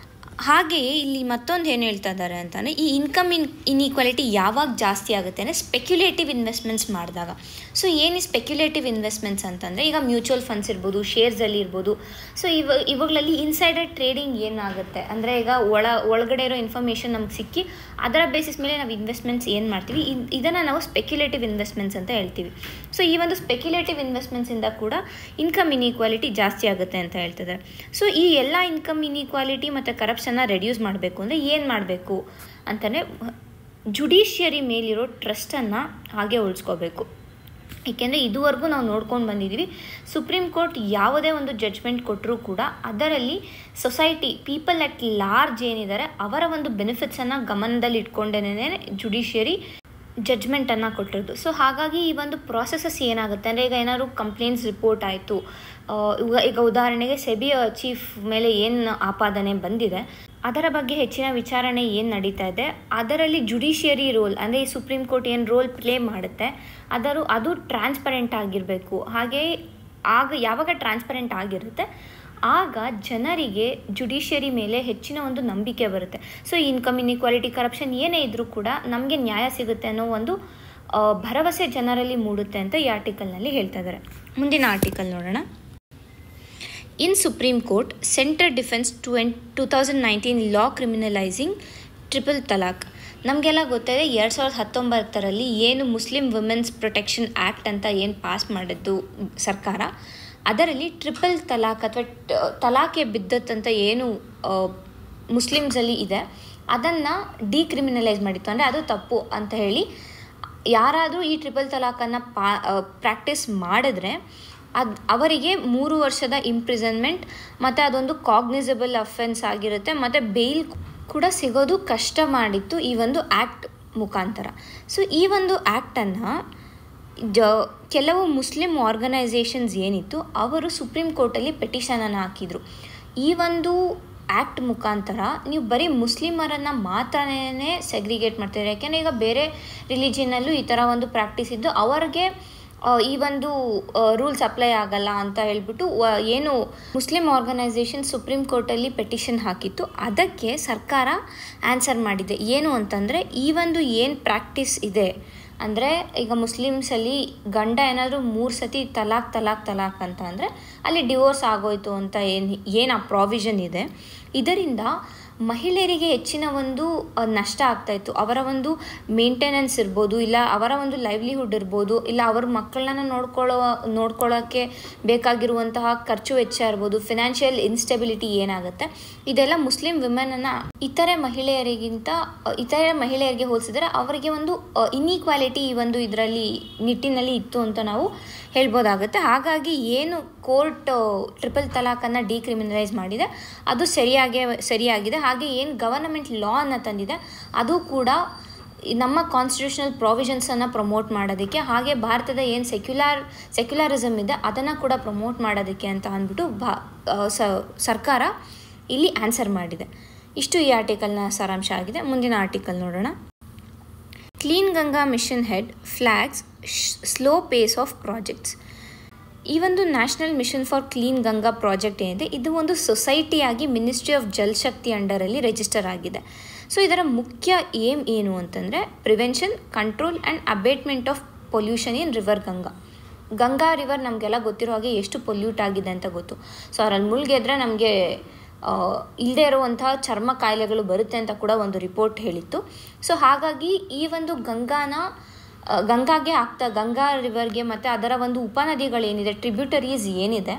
ಹಾಗೆಯೇ ಇಲ್ಲಿ ಮತ್ತೊಂದು ಏನು ಹೇಳ್ತಾ ಇದ್ದಾರೆ ಅಂತಂದರೆ ಈ ಇನ್ಕಮ್ ಇನ್ಈಕ್ವಾಲಿಟಿ ಯಾವಾಗ ಜಾಸ್ತಿ ಆಗುತ್ತೆ ಅಂದರೆ ಸ್ಪೆಕ್ಯುಲೇಟಿವ್ ಇನ್ವೆಸ್ಟ್ಮೆಂಟ್ಸ್ ಮಾಡಿದಾಗ. ಸೊ ಏನು ಸ್ಪೆಕ್ಯುಲೇಟಿವ್ ಇನ್ವೆಸ್ಟ್ಮೆಂಟ್ಸ್ ಅಂತಂದರೆ ಈಗ ಮ್ಯೂಚುವಲ್ ಫಂಡ್ಸ್ ಇರ್ಬೋದು, ಶೇರ್ಸಲ್ಲಿ ಇರ್ಬೋದು. ಸೊ ಇವುಗಳಲ್ಲಿ ಇನ್ಸೈಡರ್ ಟ್ರೇಡಿಂಗ್ ಏನಾಗುತ್ತೆ ಅಂದರೆ ಈಗ ಒಳಗಡೆ ಇರೋ ಇನ್ಫಾರ್ಮೇಷನ್ ನಮ್ಗೆ ಸಿಕ್ಕಿ ಅದರ ಬೇಸಿಸ್ ಮೇಲೆ ನಾವು ಇನ್ವೆಸ್ಟ್ಮೆಂಟ್ಸ್ ಏನು ಮಾಡ್ತೀವಿ ಇದನ್ನು ನಾವು ಸ್ಪೆಕ್ಯುಲೇಟಿವ್ ಇನ್ವೆಸ್ಟ್ಮೆಂಟ್ಸ್ ಅಂತ ಹೇಳ್ತೀವಿ. ಸೊ ಈ ಒಂದು ಸ್ಪೆಕ್ಯುಲೇಟಿವ್ ಇನ್ವೆಸ್ಟ್ಮೆಂಟ್ಸಿಂದ ಕೂಡ ಇನ್ಕಮ್ ಇನ್ಈಕ್ವಾಲಿಟಿ ಜಾಸ್ತಿ ಆಗುತ್ತೆ ಅಂತ ಹೇಳ್ತಿದ್ದಾರೆ. ಸೊ ಈ ಎಲ್ಲ ಇನ್ಕಮ್ ಇನ್ಈಕ್ವಾಲಿಟಿ ಮತ್ತು ಕರಪ್ಷನ್ನ ರೆಡ್ಯೂಸ್ ಮಾಡಬೇಕು ಅಂದರೆ ಏನು ಮಾಡಬೇಕು ಅಂತಲೇ ಜುಡಿಷಿಯರಿ ಮೇಲಿರೋ ಟ್ರಸ್ಟನ್ನು ಹಾಗೆ ಉಳಿಸ್ಕೋಬೇಕು. ಏಕೆಂದರೆ ಇದುವರೆಗೂ ನಾವು ನೋಡ್ಕೊಂಡು ಬಂದಿದ್ದೀವಿ, ಸುಪ್ರೀಂ ಕೋರ್ಟ್ ಯಾವುದೇ ಒಂದು ಜಡ್ಜ್ಮೆಂಟ್ ಕೊಟ್ಟರೂ ಕೂಡ ಅದರಲ್ಲಿ ಸೊಸೈಟಿ, ಪೀಪಲ್ ಅಟ್ ಲಾರ್ಜ್ ಏನಿದ್ದಾರೆ ಅವರ ಒಂದು ಬೆನಿಫಿಟ್ಸನ್ನು ಗಮನದಲ್ಲಿ ಇಟ್ಕೊಂಡೇ ಜುಡಿಷಿಯರಿ ಜಡ್ಜ್ಮೆಂಟನ್ನು ಕೊಟ್ಟಿರೋದು. ಸೊ ಹಾಗಾಗಿ ಈ ಒಂದು ಪ್ರಾಸೆಸಸ್ ಏನಾಗುತ್ತೆ ಅಂದರೆ, ಈಗ ಏನಾದ್ರು ಕಂಪ್ಲೇಂಟ್ಸ್ ರಿಪೋರ್ಟ್ ಆಯಿತು, ಈಗ ಉದಾಹರಣೆಗೆ ಸೆಬಿ ಚೀಫ್ ಮೇಲೆ ಏನು ಆಪಾದನೆ ಬಂದಿದೆ ಅದರ ಬಗ್ಗೆ ಹೆಚ್ಚಿನ ವಿಚಾರಣೆ ಏನು ನಡೀತಾ ಇದೆ, ಅದರಲ್ಲಿ ಜುಡಿಷಿಯರಿ ರೋಲ್ ಅಂದರೆ ಈ ಸುಪ್ರೀಂ ಕೋರ್ಟ್ ಏನು ರೋಲ್ ಪ್ಲೇ ಮಾಡುತ್ತೆ ಅದು ಟ್ರಾನ್ಸ್ಪರೆಂಟ್ ಆಗಿರಬೇಕು. ಹಾಗೆ ಯಾವಾಗ ಟ್ರಾನ್ಸ್ಪರೆಂಟ್ ಆಗಿರುತ್ತೆ ಆಗ ಜನರಿಗೆ ಜುಡಿಷಿಯರಿ ಮೇಲೆ ಹೆಚ್ಚಿನ ಒಂದು ನಂಬಿಕೆ ಬರುತ್ತೆ. ಸೊ ಇನ್ಕಮ್ ಇನ್ಇಕ್ವಾಲಿಟಿ, ಕರಪ್ಷನ್ ಏನೇ ಇದ್ದರೂ ಕೂಡ ನಮಗೆ ನ್ಯಾಯ ಸಿಗುತ್ತೆ ಅನ್ನೋ ಒಂದು ಭರವಸೆ ಜನರಲ್ಲಿ ಮೂಡುತ್ತೆ ಅಂತ ಈ ಆರ್ಟಿಕಲ್ನಲ್ಲಿ ಹೇಳ್ತಾ ಇದ್ದಾರೆ. ಮುಂದಿನ ಆರ್ಟಿಕಲ್ ನೋಡೋಣ. ಇನ್ ಸುಪ್ರೀಂ ಕೋರ್ಟ್ ಸೆಂಟರ್ ಡಿಫೆನ್ಸ್ 2019 ಲಾ ಕ್ರಿಮಿನಲೈಸಿಂಗ್ ಟ್ರಿಪಲ್ ತಲಾಕ್. ನಮಗೆಲ್ಲ ಗೊತ್ತಿದೆ 2019 ಏನು ಮುಸ್ಲಿಂ ವುಮೆನ್ಸ್ ಪ್ರೊಟೆಕ್ಷನ್ ಆ್ಯಕ್ಟ್ ಅಂತ ಏನು ಪಾಸ್ ಮಾಡಿದ್ದು ಸರ್ಕಾರ, ಅದರಲ್ಲಿ ಟ್ರಿಪಲ್ ತಲಾಕ್ ಅಥವಾ ತಲಾಖೆ ಬಿದ್ದತ್ತಂತ ಏನು ಮುಸ್ಲಿಮ್ಸಲ್ಲಿ ಇದೆ ಅದನ್ನು ಡಿಕ್ರಿಮಿನಲೈಸ್ ಮಾಡಿತ್ತು. ಅಂದರೆ ಅದು ತಪ್ಪು ಅಂತ ಹೇಳಿ ಯಾರಾದರೂ ಈ ಟ್ರಿಪಲ್ ತಲಾಖನ್ನು ಪ್ರಾಕ್ಟೀಸ್ ಮಾಡಿದ್ರೆ ಅವರಿಗೆ 3 ವರ್ಷದ ಇಂಪ್ರಿಸನ್ಮೆಂಟ್ ಮತ್ತು ಅದೊಂದು ಕಾಗ್ನಿಸಬಲ್ ಅಫೆನ್ಸ್ ಆಗಿರುತ್ತೆ ಮತ್ತು ಬೇಲ್ ಕೂಡ ಸಿಗೋದು ಕಷ್ಟ ಮಾಡಿತ್ತು ಈ ಒಂದು ಆ್ಯಕ್ಟ್ ಮುಖಾಂತರ. ಸೊ ಈ ಒಂದು ಆ್ಯಕ್ಟನ್ನು ಕೆಲವು ಮುಸ್ಲಿಂ ಆರ್ಗನೈಸೇಷನ್ಸ್ ಏನಿತ್ತು ಅವರು ಸುಪ್ರೀಂ ಕೋರ್ಟಲ್ಲಿ ಪೆಟಿಷನನ್ನು ಹಾಕಿದರು. ಈ ಒಂದು ಆ್ಯಕ್ಟ್ ಮುಖಾಂತರ ನೀವು ಬರೀ ಮುಸ್ಲಿಮರನ್ನು ಮಾತ್ರನೇ ಸೆಗ್ರಿಗೇಟ್ ಮಾಡ್ತಿದ್ದಾರೆ, ಯಾಕೆಂದರೆ ಈಗ ಬೇರೆ ರಿಲಿಜಿಯನಲ್ಲೂ ಈ ಥರ ಒಂದು ಪ್ರಾಕ್ಟೀಸ್ ಇದ್ದು ಅವರಿಗೆ ಈ ಒಂದು ರೂಲ್ಸ್ ಅಪ್ಲೈ ಆಗಲ್ಲ ಅಂತ ಹೇಳ್ಬಿಟ್ಟು ಏನು ಮುಸ್ಲಿಂ ಆರ್ಗನೈಸೇಷನ್ ಸುಪ್ರೀಂ ಕೋರ್ಟಲ್ಲಿ ಪೆಟಿಷನ್ ಹಾಕಿತ್ತು, ಅದಕ್ಕೆ ಸರ್ಕಾರ ಆನ್ಸರ್ ಮಾಡಿದೆ. ಏನು ಅಂತಂದರೆ ಈ ಒಂದು ಏನು ಪ್ರಾಕ್ಟೀಸ್ ಇದೆ ಅಂದರೆ ಈಗ ಮುಸ್ಲಿಮ್ಸಲ್ಲಿ ಗಂಡ ಏನಾದರೂ 3 ಸತಿ ತಲಾಕ್ ಅಂತ ಅಂದರೆ ಅಲ್ಲಿ ಡಿವೋರ್ಸ್ ಆಗೋಯ್ತು ಅಂತ ಏನು ಆ ಪ್ರಾವಿಷನ್ ಇದೆ, ಇದರಿಂದ ಮಹಿಳೆಯರಿಗೆ ಹೆಚ್ಚಿನ ಒಂದು ನಷ್ಟ ಆಗ್ತಾಯಿತ್ತು. ಅವರ ಒಂದು ಮೇಂಟೆನೆನ್ಸ್ ಇರ್ಬೋದು, ಇಲ್ಲ ಅವರ ಒಂದು ಲೈವ್ಲಿಹುಡ್ ಇರ್ಬೋದು, ಇಲ್ಲ ಅವ್ರ ಮಕ್ಕಳನ್ನ ನೋಡ್ಕೊಳ್ಳೋಕ್ಕೆ ಬೇಕಾಗಿರುವಂತಹ ಖರ್ಚು ವೆಚ್ಚ ಇರ್ಬೋದು, ಫಿನಾನ್ಷಿಯಲ್ ಇನ್ಸ್ಟೆಬಿಲಿಟಿ ಏನಾಗುತ್ತೆ, ಇದೆಲ್ಲ ಮುಸ್ಲಿಂ ವಿಮೆನನ್ನು ಇತರೆ ಮಹಿಳೆಯರಿಗೆ ಹೋಲಿಸಿದರೆ ಅವರಿಗೆ ಒಂದು ಇನ್ಇಕ್ವಾಲಿಟಿ ಈ ಒಂದು ಇದರಲ್ಲಿ ನಿಟ್ಟಿನಲ್ಲಿ ಇತ್ತು ಅಂತ ನಾವು ಹೇಳ್ಬೋದಾಗುತ್ತೆ. ಹಾಗಾಗಿ ಏನು ಕೋರ್ಟ್ ಟ್ರಿಪಲ್ ತಲಾಖನ್ನು ಡಿಕ್ರಿಮಿನಲೈಸ್ ಮಾಡಿದೆ ಅದು ಸರಿಯಾಗಿದೆ. ಹಾಗೆ ಏನು ಗವರ್ನಮೆಂಟ್ ಲಾ ಅನ್ನು ತಂದಿದೆ ಅದು ಕೂಡ ನಮ್ಮ ಕಾನ್ಸ್ಟಿಟ್ಯೂಷನಲ್ ಪ್ರಾವಿಷನ್ಸನ್ನು ಪ್ರಮೋಟ್ ಮಾಡೋದಕ್ಕೆ, ಹಾಗೆ ಭಾರತದ ಏನು ಸೆಕ್ಯುಲರಿಸಮ್ ಇದೆ ಅದನ್ನು ಕೂಡ ಪ್ರಮೋಟ್ ಮಾಡೋದಕ್ಕೆ ಅಂತ ಅಂದ್ಬಿಟ್ಟು ಸರ್ಕಾರ ಇಲ್ಲಿ ಆನ್ಸರ್ ಮಾಡಿದೆ. ಇಷ್ಟು ಈ ಆರ್ಟಿಕಲ್ನ ಸಾರಾಂಶ ಆಗಿದೆ. ಮುಂದಿನ ಆರ್ಟಿಕಲ್ ನೋಡೋಣ. Clean Ganga mission head flags slow pace of projects. ಈ ಒಂದು national mission for clean Ganga project ಏನಿದೆ ಇದು ಒಂದು ಸೊಸೈಟಿಯಾಗಿ ಮಿನಿಸ್ಟ್ರಿ ಆಫ್ ಜಲಶಕ್ತಿ ಅಂಡರಲ್ಲಿ ರಿಜಿಸ್ಟರ್ ಆಗಿದೆ. ಸೊ ಇದರ ಮುಖ್ಯ ಏಮ್ ಏನು ಅಂತಂದರೆ prevention, control and abatement of pollution in river Ganga river ನಮಗೆಲ್ಲ ಗೊತ್ತಿರೋ ಹಾಗೆ ಎಷ್ಟು ಪೊಲ್ಯೂಟ್ ಆಗಿದೆ ಅಂತ ಗೊತ್ತು. ಸೊ ಅದರಲ್ಲಿ ಮುಳುಗಿದ್ರೆ ನಮಗೆ ಇಲ್ಲದೆ ಇರುವಂತಹ ಚರ್ಮ ಕಾಯಿಲೆಗಳು ಬರುತ್ತೆ ಅಂತ ಕೂಡ ಒಂದು ರಿಪೋರ್ಟ್ ಹೇಳಿತ್ತು. ಸೊ ಹಾಗಾಗಿ ಈ ಒಂದು ಗಂಗಾ ರಿವರ್ಗೆ ಮತ್ತು ಅದರ ಒಂದು ಉಪನದಿಗಳೇನಿದೆ, ಟ್ರಿಬ್ಯೂಟರೀಸ್ ಏನಿದೆ,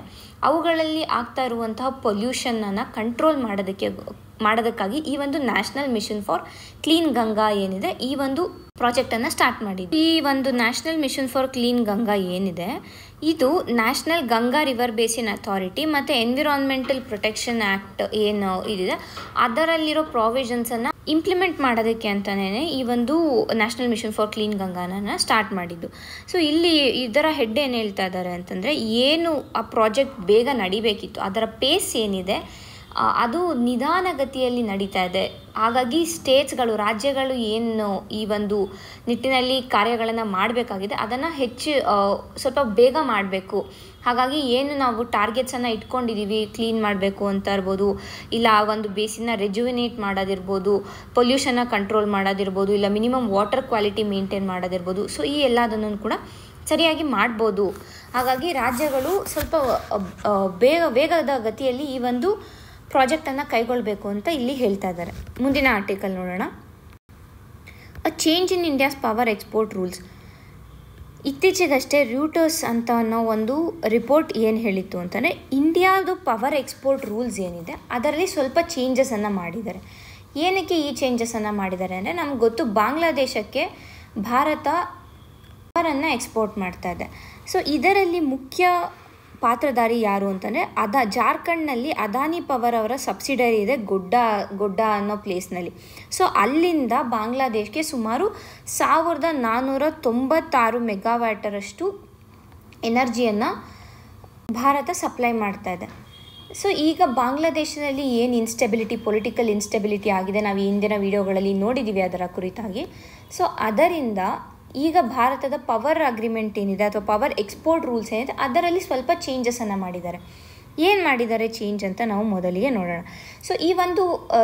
ಅವುಗಳಲ್ಲಿ ಆಗ್ತಾ ಇರುವಂತಹ ಪೊಲ್ಯೂಷನನ್ನು ಕಂಟ್ರೋಲ್ ಮಾಡೋದಕ್ಕಾಗಿ ಈ ಒಂದು national mission for clean Ganga ಏನಿದೆ ಈ ಒಂದು ಪ್ರಾಜೆಕ್ಟನ್ನು ಸ್ಟಾರ್ಟ್ ಮಾಡಿದ್ದು. ಈ ಒಂದು national mission for clean Ganga ಏನಿದೆ ಇದು national Ganga river basin authority ಮತ್ತು ಎನ್ವಿರಾನ್ಮೆಂಟಲ್ ಪ್ರೊಟೆಕ್ಷನ್ ಆ್ಯಕ್ಟ್ ಏನು ಇದಿದೆ ಅದರಲ್ಲಿರೋ ಪ್ರಾವಿಷನ್ಸನ್ನು ಇಂಪ್ಲಿಮೆಂಟ್ ಮಾಡೋದಕ್ಕೆ ಅಂತಲೇ ಈ ಒಂದು ನ್ಯಾಷನಲ್ ಮಿಷನ್ ಫಾರ್ ಕ್ಲೀನ್ ಗಂಗಾನ ಸ್ಟಾರ್ಟ್ ಮಾಡಿದ್ದು. ಸೊ ಇಲ್ಲಿ ಇದರ ಹೆಡ್ ಏನು ಹೇಳ್ತಾ ಇದ್ದಾರೆ ಅಂತಂದರೆ, ಏನು ಆ ಪ್ರಾಜೆಕ್ಟ್ ಬೇಗ ನಡಿಬೇಕಿತ್ತು ಅದರ ಪೇಸ್ ಏನಿದೆ ಅದು ನಿಧಾನಗತಿಯಲ್ಲಿ ನಡೀತಾ ಇದೆ. ಹಾಗಾಗಿ ರಾಜ್ಯಗಳು ಏನು ಈ ಒಂದು ನಿಟ್ಟಿನಲ್ಲಿ ಕಾರ್ಯಗಳನ್ನು ಮಾಡಬೇಕಾಗಿದೆ ಅದನ್ನು ಸ್ವಲ್ಪ ಬೇಗ ಮಾಡಬೇಕು. ಹಾಗಾಗಿ ಏನು ನಾವು ಟಾರ್ಗೆಟ್ಸನ್ನು ಇಟ್ಕೊಂಡಿದ್ದೀವಿ, ಕ್ಲೀನ್ ಮಾಡಬೇಕು ಅಂತ ಇರ್ಬೋದು, ಇಲ್ಲ ಆ ಒಂದು ಬೇಸಿನ ರೆಜುವಿನೇಟ್ ಮಾಡೋದಿರ್ಬೋದು, ಪೊಲ್ಯೂಷನ್ನ ಕಂಟ್ರೋಲ್ ಮಾಡೋದಿರ್ಬೋದು, ಇಲ್ಲ ಮಿನಿಮಮ್ ವಾಟರ್ ಕ್ವಾಲಿಟಿ ಮೇಂಟೈನ್ ಮಾಡೋದಿರ್ಬೋದು. ಸೊ ಈ ಎಲ್ಲದನ್ನು ಕೂಡ ಸರಿಯಾಗಿ ಮಾಡ್ಬೋದು. ಹಾಗಾಗಿ ರಾಜ್ಯಗಳು ಸ್ವಲ್ಪ ವೇಗದ ಗತಿಯಲ್ಲಿ ಈ ಒಂದು ಪ್ರಾಜೆಕ್ಟನ್ನು ಕೈಗೊಳ್ಳಬೇಕು ಅಂತ ಇಲ್ಲಿ ಹೇಳ್ತಾ ಇದ್ದಾರೆ. ಮುಂದಿನ ಆರ್ಟಿಕಲ್ ನೋಡೋಣ. A change in India's power export rules. ಇತ್ತೀಚೆಗಷ್ಟೇ ರ್ಯೂಟರ್ಸ್ ಅಂತ ಅನ್ನೋ ಒಂದು ರಿಪೋರ್ಟ್ ಏನು ಹೇಳಿತ್ತು ಅಂತಂದರೆ, ಇಂಡಿಯಾದು ಪವರ್ ಎಕ್ಸ್ಪೋರ್ಟ್ ರೂಲ್ಸ್ ಏನಿದೆ ಅದರಲ್ಲಿ ಸ್ವಲ್ಪ ಚೇಂಜಸನ್ನು ಮಾಡಿದ್ದಾರೆ. ಏನಕ್ಕೆ ಈ ಚೇಂಜಸನ್ನು ಮಾಡಿದ್ದಾರೆ ಅಂದರೆ ನಮ್ಗೆ ಗೊತ್ತು ಬಾಂಗ್ಲಾದೇಶಕ್ಕೆ ಭಾರತ ಪವರನ್ನು ಎಕ್ಸ್ಪೋರ್ಟ್ ಮಾಡ್ತಾ ಇದೆ. ಸೊ ಇದರಲ್ಲಿ ಮುಖ್ಯ ಪಾತ್ರಧಾರಿ ಯಾರು ಅಂತಂದರೆ ಜಾರ್ಖಂಡ್ನಲ್ಲಿ ಅದಾನಿ ಪವರ್ ಅವರ ಸಬ್ಸಿಡರಿ ಇದೆ ಗೊಡ್ಡ ಅನ್ನೋ ಪ್ಲೇಸ್ನಲ್ಲಿ. ಸೊ ಅಲ್ಲಿಂದ ಬಾಂಗ್ಲಾದೇಶಕ್ಕೆ ಸುಮಾರು 1496 ಮೆಗಾವ್ಯಾಟರಷ್ಟು ಎನರ್ಜಿಯನ್ನು ಭಾರತ ಸಪ್ಲೈ ಮಾಡ್ತಾ ಇದೆ. ಸೊ ಈಗ ಬಾಂಗ್ಲಾದೇಶದಲ್ಲಿ ಏನು ಪೊಲಿಟಿಕಲ್ ಇನ್ಸ್ಟೆಬಿಲಿಟಿ ಆಗಿದೆ, ನಾವು ಹಿಂದಿನ ವಿಡಿಯೋಗಳಲ್ಲಿ ನೋಡಿದ್ದೀವಿ ಅದರ ಕುರಿತಾಗಿ. ಸೊ ಅದರಿಂದ ಈಗ ಭಾರತದ ಪವರ್ ಅಗ್ರಿಮೆಂಟ್ ಏನಿದೆ ಅಥವಾ ಪವರ್ ಎಕ್ಸ್ಪೋರ್ಟ್ ರೂಲ್ಸ್ ಏನಿದೆ ಅದರಲ್ಲಿ ಸ್ವಲ್ಪ ಚೇಂಜಸನ್ನು ಮಾಡಿದ್ದಾರೆ. ಏನು ಮಾಡಿದ್ದಾರೆ ಚೇಂಜ್ ಅಂತ ನಾವು ಮೊದಲಿಗೆ ನೋಡೋಣ. ಸೊ ಈ ಒಂದು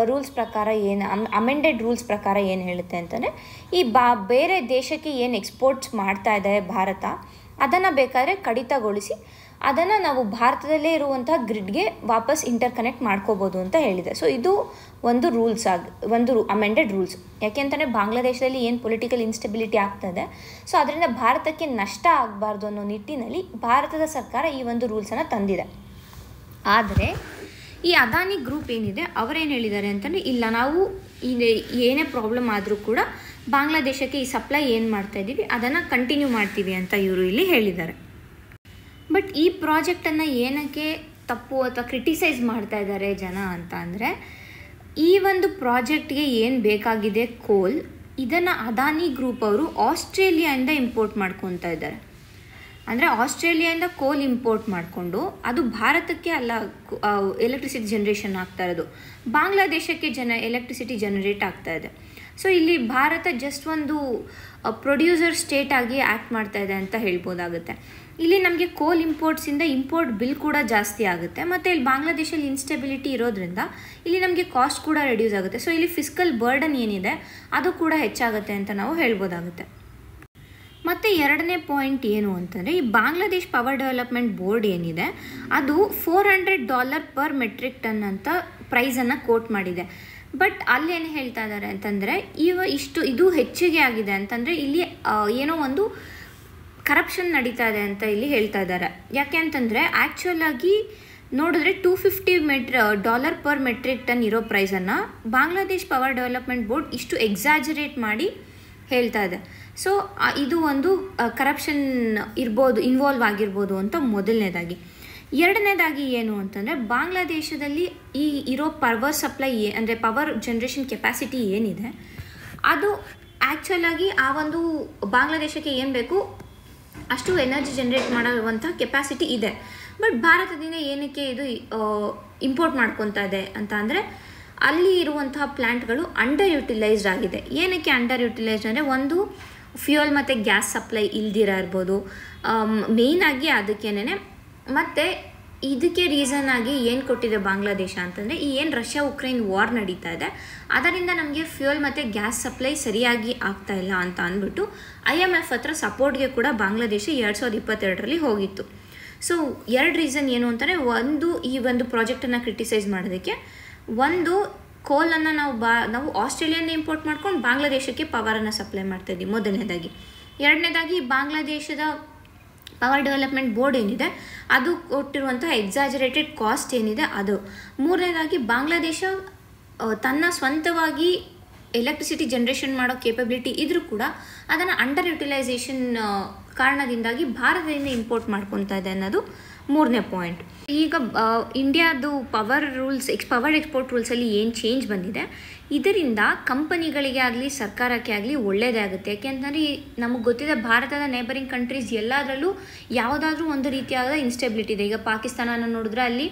ರೂಲ್ಸ್ ಪ್ರಕಾರ ಏನು ಅಮೆಂಡೆಡ್ ರೂಲ್ಸ್ ಪ್ರಕಾರ ಏನು ಹೇಳುತ್ತೆ ಅಂತಂದರೆ, ಈ ಬೇರೆ ದೇಶಕ್ಕೆ ಏನು ಎಕ್ಸ್ಪೋರ್ಟ್ಸ್ ಮಾಡ್ತಾ ಇದೆ ಭಾರತ ಅದನ್ನು ಬೇಕಾದರೆ ಕಡಿತಗೊಳಿಸಿ ಅದನ್ನು ನಾವು ಭಾರತದಲ್ಲೇ ಇರುವಂತಹ ಗ್ರಿಡ್ಗೆ ವಾಪಸ್ ಇಂಟರ್ಕನೆಕ್ಟ್ ಮಾಡ್ಕೋಬೋದು ಅಂತ ಹೇಳಿದೆ. ಸೊ ಇದು ಒಂದು ಅಮೆಂಡೆಡ್ ರೂಲ್ಸ್. ಯಾಕೆಂತಂದರೆ ಬಾಂಗ್ಲಾದೇಶದಲ್ಲಿ ಏನು ಪೊಲಿಟಿಕಲ್ ಇನ್ಸ್ಟೆಬಿಲಿಟಿ ಆಗ್ತದೆ, ಸೊ ಅದರಿಂದ ಭಾರತಕ್ಕೆ ನಷ್ಟ ಆಗಬಾರ್ದು ಅನ್ನೋ ನಿಟ್ಟಿನಲ್ಲಿ ಭಾರತದ ಸರ್ಕಾರ ಈ ಒಂದು ರೂಲ್ಸನ್ನು ತಂದಿದೆ. ಆದರೆ ಈ ಅದಾನಿ ಗ್ರೂಪ್ ಏನಿದೆ ಅವರೇನು ಹೇಳಿದ್ದಾರೆ ಅಂತಂದರೆ, ಇಲ್ಲ ನಾವು ಏನೇ ಪ್ರಾಬ್ಲಮ್ ಆದರೂ ಕೂಡ ಬಾಂಗ್ಲಾದೇಶಕ್ಕೆ ಈ ಸಪ್ಲೈ ಏನು ಮಾಡ್ತಾ ಇದ್ದೀವಿ ಅದನ್ನು ಕಂಟಿನ್ಯೂ ಮಾಡ್ತೀವಿ ಅಂತ ಇವರು ಇಲ್ಲಿ ಹೇಳಿದ್ದಾರೆ. ಬಟ್ ಈ ಪ್ರಾಜೆಕ್ಟನ್ನು ಏನಕ್ಕೆ ತಪ್ಪು ಅಥವಾ ಕ್ರಿಟಿಸೈಸ್ ಮಾಡ್ತಾ ಇದ್ದಾರೆ ಜನ ಅಂತ ಅಂದರೆ, ಈ ಒಂದು ಪ್ರಾಜೆಕ್ಟ್ಗೆ ಏನು ಬೇಕಾಗಿದೆ ಕೋಲ್, ಇದನ್ನು ಅದಾನಿ ಗ್ರೂಪ್ ಅವರು ಆಸ್ಟ್ರೇಲಿಯಾದಿಂದ ಇಂಪೋರ್ಟ್ ಮಾಡ್ಕೊತಾ ಇದ್ದಾರೆ. ಅಂದರೆ ಆಸ್ಟ್ರೇಲಿಯಾದಿಂದ ಕೋಲ್ ಇಂಪೋರ್ಟ್ ಮಾಡಿಕೊಂಡು ಅದು ಭಾರತಕ್ಕೆ ಅಲ್ಲ ಎಲೆಕ್ಟ್ರಿಸಿಟಿ ಜನ್ರೇಷನ್ ಆಗ್ತಾ ಇರೋದು, ಬಾಂಗ್ಲಾದೇಶಕ್ಕೆ ಎಲೆಕ್ಟ್ರಿಸಿಟಿ ಜನರೇಟ್ ಆಗ್ತಾ ಇದೆ. ಸೊ ಇಲ್ಲಿ ಭಾರತ ಜಸ್ಟ್ ಒಂದು ಪ್ರೊಡ್ಯೂಸರ್ ಸ್ಟೇಟ್ ಆಗಿ ಆ್ಯಕ್ಟ್ ಮಾಡ್ತಾ ಇದೆ ಅಂತ ಹೇಳ್ಬೋದಾಗುತ್ತೆ. ಇಲ್ಲಿ ನಮಗೆ ಕೋಲ್ ಇಂಪೋರ್ಟ್ಸಿಂದ ಇಂಪೋರ್ಟ್ ಬಿಲ್ ಕೂಡ ಜಾಸ್ತಿ ಆಗುತ್ತೆ, ಮತ್ತು ಇಲ್ಲಿ ಬಾಂಗ್ಲಾದೇಶಲ್ಲಿ ಇನ್ಸ್ಟೆಬಿಲಿಟಿ ಇರೋದ್ರಿಂದ ಇಲ್ಲಿ ನಮಗೆ ಕಾಸ್ಟ್ ಕೂಡ ರೆಡ್ಯೂಸ್ ಆಗುತ್ತೆ. ಸೊ ಇಲ್ಲಿ ಫಿಸ್ಕಲ್ ಬರ್ಡನ್ ಏನಿದೆ ಅದು ಕೂಡ ಹೆಚ್ಚಾಗುತ್ತೆ ಅಂತ ನಾವು ಹೇಳ್ಬೋದಾಗುತ್ತೆ. ಮತ್ತು ಎರಡನೇ ಪಾಯಿಂಟ್ ಏನು ಅಂತಂದರೆ, ಈ ಬಾಂಗ್ಲಾದೇಶ್ ಪವರ್ ಡೆವಲಪ್ಮೆಂಟ್ ಬೋರ್ಡ್ ಏನಿದೆ ಅದು $400 ಪರ್ ಮೆಟ್ರಿಕ್ ಟನ್ ಅಂತ ಪ್ರೈಸನ್ನು ಕೋಟ್ ಮಾಡಿದೆ. ಬಟ್ ಅಲ್ಲೇನು ಹೇಳ್ತಾ ಇದ್ದಾರೆ ಅಂತಂದರೆ, ಇದು ಹೆಚ್ಚಿಗೆ ಆಗಿದೆ ಅಂತಂದರೆ ಇಲ್ಲಿ ಏನೋ ಒಂದು ಕರಪ್ಷನ್ ನಡೀತಾ ಇದೆ ಅಂತ ಇಲ್ಲಿ ಹೇಳ್ತಾ ಇದ್ದಾರೆ. ಯಾಕೆ ಅಂತಂದರೆ ಆ್ಯಕ್ಚುಲಾಗಿ ನೋಡಿದ್ರೆ $250 ಪರ್ ಮೆಟ್ರಿಕ್ ಟನ್ ಇರೋ ಪ್ರೈಸನ್ನು ಬಾಂಗ್ಲಾದೇಶ್ ಪವರ್ ಡೆವಲಪ್ಮೆಂಟ್ ಬೋರ್ಡ್ ಇಷ್ಟು ಎಕ್ಸಾಜರೇಟ್ ಮಾಡಿ ಹೇಳ್ತಾ ಇದೆ. ಸೊ ಇದು ಒಂದು ಕರಪ್ಷನ್ ಇನ್ವಾಲ್ವ್ ಆಗಿರ್ಬೋದು ಅಂತ ಮೊದಲನೇದಾಗಿ. ಎರಡನೇದಾಗಿ ಏನು ಅಂತಂದರೆ, ಬಾಂಗ್ಲಾದೇಶದಲ್ಲಿ ಇರೋ ಪವರ್ ಸಪ್ಲೈ ಅಂದರೆ ಪವರ್ ಜನ್ರೇಷನ್ ಕೆಪಾಸಿಟಿ ಏನಿದೆ ಅದು ಆ್ಯಕ್ಚುಲಾಗಿ ಆ ಒಂದು ಬಾಂಗ್ಲಾದೇಶಕ್ಕೆ ಏನು ಬೇಕು ಅಷ್ಟು ಎನರ್ಜಿ ಜನ್ರೇಟ್ ಮಾಡುವಂಥ ಕೆಪಾಸಿಟಿ ಇದೆ. ಬಟ್ ಭಾರತದಿಂದ ಏನಕ್ಕೆ ಇದು ಇಂಪೋರ್ಟ್ ಮಾಡ್ಕೊತಾ ಇದೆ ಅಂತ ಅಂದರೆ, ಅಲ್ಲಿ ಇರುವಂತಹ ಪ್ಲ್ಯಾಂಟ್ಗಳು ಅಂಡರ್ ಯುಟಿಲೈಸ್ಡ್ ಆಗಿದೆ. ಏನಕ್ಕೆ ಅಂಡರ್ ಯುಟಿಲೈಸ್ಡ್ ಅಂದರೆ, ಒಂದು ಫ್ಯೂಯಲ್ ಮತ್ತು ಗ್ಯಾಸ್ ಸಪ್ಲೈ ಇಲ್ದಿರ ಇರ್ಬೋದು ಮೇಯ್ನಾಗಿ ಅದಕ್ಕೇನೆ. ಮತ್ತು ಇದಕ್ಕೆ ರೀಸನ್ ಆಗಿ ಏನು ಕೊಟ್ಟಿದೆ ಬಾಂಗ್ಲಾದೇಶ ಅಂತಂದರೆ, ಈ ಏನು ರಷ್ಯಾ ಉಕ್ರೇನ್ ವಾರ್ ನಡೀತಾ ಇದೆ ಅದರಿಂದ ನಮಗೆ ಫ್ಯೂಯಲ್ ಮತ್ತು ಗ್ಯಾಸ್ ಸಪ್ಲೈ ಸರಿಯಾಗಿ ಆಗ್ತಾ ಇಲ್ಲ ಅಂತ ಅಂದ್ಬಿಟ್ಟು IMF ಹತ್ರ ಸಪೋರ್ಟ್ಗೆ ಕೂಡ ಬಾಂಗ್ಲಾದೇಶ 2022ರಲ್ಲಿ ಹೋಗಿತ್ತು. ಸೊ ಎರಡು ರೀಸನ್ ಏನು ಅಂತಂದರೆ, ಈ ಒಂದು ಪ್ರಾಜೆಕ್ಟನ್ನು ಕ್ರಿಟಿಸೈಸ್ ಮಾಡೋದಕ್ಕೆ, ಒಂದು ಕೋಲನ್ನು ನಾವು ಆಸ್ಟ್ರೇಲಿಯಾದಿಂದ ಇಂಪೋರ್ಟ್ ಮಾಡ್ಕೊಂಡು ಬಾಂಗ್ಲಾದೇಶಕ್ಕೆ ಪವರನ್ನು ಸಪ್ಲೈ ಮಾಡ್ತಾಯಿದ್ವಿ ಮೊದಲನೇದಾಗಿ. ಎರಡನೇದಾಗಿ ಬಾಂಗ್ಲಾದೇಶದ ಪವರ್ ಡೆವಲಪ್ಮೆಂಟ್ ಬೋರ್ಡ್ ಏನಿದೆ ಅದು ಕೊಟ್ಟಿರುವಂಥ ಎಕ್ಸಾಜರೇಟೆಡ್ ಕಾಸ್ಟ್ ಏನಿದೆ ಅದು. ಮೂರನೇದಾಗಿ ಬಾಂಗ್ಲಾದೇಶ ತನ್ನ ಸ್ವಂತವಾಗಿ ಎಲೆಕ್ಟ್ರಿಸಿಟಿ ಜನ್ರೇಷನ್ ಮಾಡೋ ಕೇಪಬಿಲಿಟಿ ಇದ್ರೂ ಕೂಡ ಅದನ್ನು ಅಂಡರ್ ಯುಟಿಲೈಸೇಷನ್ ಕಾರಣದಿಂದಾಗಿ ಭಾರತದಿಂದ ಇಂಪೋರ್ಟ್ ಮಾಡ್ಕೊತಾ ಇದೆ ಅನ್ನೋದು ಮೂರನೇ ಪಾಯಿಂಟ್. ಈಗ ಇಂಡಿಯಾದು ಪವರ್ ಎಕ್ಸ್ಪೋರ್ಟ್ ರೂಲ್ಸಲ್ಲಿ ಏನು ಚೇಂಜ್ ಬಂದಿದೆ, ಇದರಿಂದ ಕಂಪನಿಗಳಿಗೆ ಆಗಲಿ ಸರ್ಕಾರಕ್ಕೆ ಆಗಲಿ ಒಳ್ಳೆಯದೇ ಆಗುತ್ತೆ. ಯಾಕೆಂತಂದರೆ ನಮಗೆ ಗೊತ್ತಿದೆ, ಭಾರತದ ನೇಬರಿಂಗ್ ಕಂಟ್ರೀಸ್ ಎಲ್ಲದರಲ್ಲೂ ಯಾವುದಾದ್ರೂ ಒಂದು ರೀತಿಯಾದ ಇನ್ಸ್ಟೆಬಿಲಿಟಿ ಇದೆ. ಈಗ ಪಾಕಿಸ್ತಾನನ ನೋಡಿದ್ರೆ ಅಲ್ಲಿ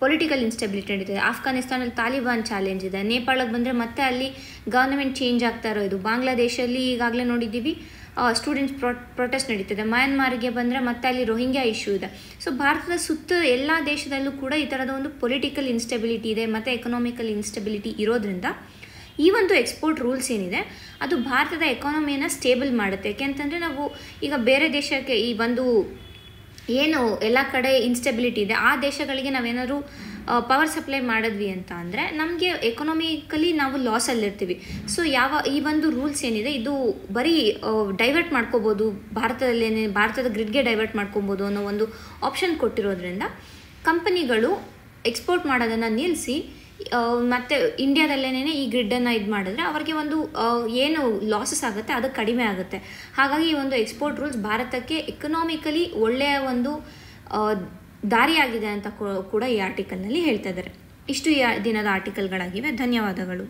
ಪೊಲಿಟಿಕಲ್ ಇನ್ಸ್ಟೆಬಿಲಿಟಿ ನಡೀತಿದೆ, ಆಫ್ಘಾನಿಸ್ತಾನಲ್ಲಿ ತಾಲಿಬಾನ್ ಚಾಲೆಂಜ್ ಇದೆ, ನೇಪಾಳಕ್ಕೆ ಬಂದರೆ ಮತ್ತೆ ಅಲ್ಲಿ ಗವರ್ನಮೆಂಟ್ ಚೇಂಜ್ ಆಗ್ತಾ ಇರೋದು, ಬಾಂಗ್ಲಾದೇಶಲ್ಲಿ ಈಗಾಗಲೇ ನೋಡಿದ್ದೀವಿ ಸ್ಟೂಡೆಂಟ್ಸ್ ಪ್ರೊಟೆಸ್ಟ್ ನಡೀತಿದೆ, ಮಯನ್ಮಾರಿಗೆ ಬಂದರೆ ಮತ್ತೆ ಅಲ್ಲಿ ರೋಹಿಂಗ್ಯಾ ಇಶ್ಯೂ ಇದೆ. ಸೊ ಭಾರತದ ಸುತ್ತ ಎಲ್ಲ ದೇಶದಲ್ಲೂ ಕೂಡ ಈ ಥರದ ಒಂದು ಪೊಲಿಟಿಕಲ್ ಇನ್ಸ್ಟೆಬಿಲಿಟಿ ಇದೆ ಮತ್ತು ಎಕನಾಮಿಕಲ್ ಇನ್ಸ್ಟೆಬಿಲಿಟಿ ಇರೋದ್ರಿಂದ ಈ ಒಂದು ಎಕ್ಸ್ಪೋರ್ಟ್ ರೂಲ್ಸ್ ಏನಿದೆ ಅದು ಭಾರತದ ಎಕಾನಮಿಯನ್ನು ಸ್ಟೇಬಲ್ ಮಾಡುತ್ತೆ. ಯಾಕೆಂತಂದರೆ ನಾವು ಈಗ ಬೇರೆ ದೇಶಕ್ಕೆ ಈ ಒಂದು ಏನು ಎಲ್ಲ ಕಡೆ ಇನ್ಸ್ಟೆಬಿಲಿಟಿ ಇದೆ ಆ ದೇಶಗಳಿಗೆ ನಾವೇನಾದರೂ ಪವರ್ ಸಪ್ಲೈ ಮಾಡಿದ್ವಿ ಅಂತ ಅಂದರೆ ನಮಗೆ ಎಕನಾಮಿಕಲಿ ನಾವು ಲಾಸಲ್ಲಿರ್ತೀವಿ. ಸೊ ಈ ಒಂದು ರೂಲ್ಸ್ ಏನಿದೆ ಇದು ಬರೀ ಡೈವರ್ಟ್ ಮಾಡ್ಕೋಬೋದು, ಭಾರತದ ಗ್ರಿಡ್ಗೆ ಡೈವರ್ಟ್ ಮಾಡ್ಕೊಬೋದು ಅನ್ನೋ ಒಂದು ಆಪ್ಷನ್ ಕೊಟ್ಟಿರೋದ್ರಿಂದ ಕಂಪನಿಗಳು ಎಕ್ಸ್ಪೋರ್ಟ್ ಮಾಡೋದನ್ನು ನಿಲ್ಲಿಸಿ ಮತ್ತು ಇಂಡಿಯಾದಲ್ಲೇನೇ ಈ ಗ್ರಿಡ್ಡನ್ನು ಇದು ಮಾಡಿದ್ರೆ ಅವ್ರಿಗೆ ಒಂದು ಏನು ಲಾಸಸ್ ಆಗುತ್ತೆ ಅದು ಕಡಿಮೆ ಆಗುತ್ತೆ. ಹಾಗಾಗಿ ಈ ಒಂದು ಎಕ್ಸ್ಪೋರ್ಟ್ ರೂಲ್ಸ್ ಭಾರತಕ್ಕೆ ಎಕನಾಮಿಕಲಿ ಒಳ್ಳೆಯ ಒಂದು ದಾರಿಯಾಗಿದೆ ಅಂತ ಕೂಡ ಈ ಆರ್ಟಿಕಲ್ನಲ್ಲಿ ಹೇಳ್ತಾ ಇದ್ದಾರೆ. ಇಷ್ಟು ಈ ದಿನದ ಆರ್ಟಿಕಲ್ಗಳಾಗಿವೆ. ಧನ್ಯವಾದಗಳು.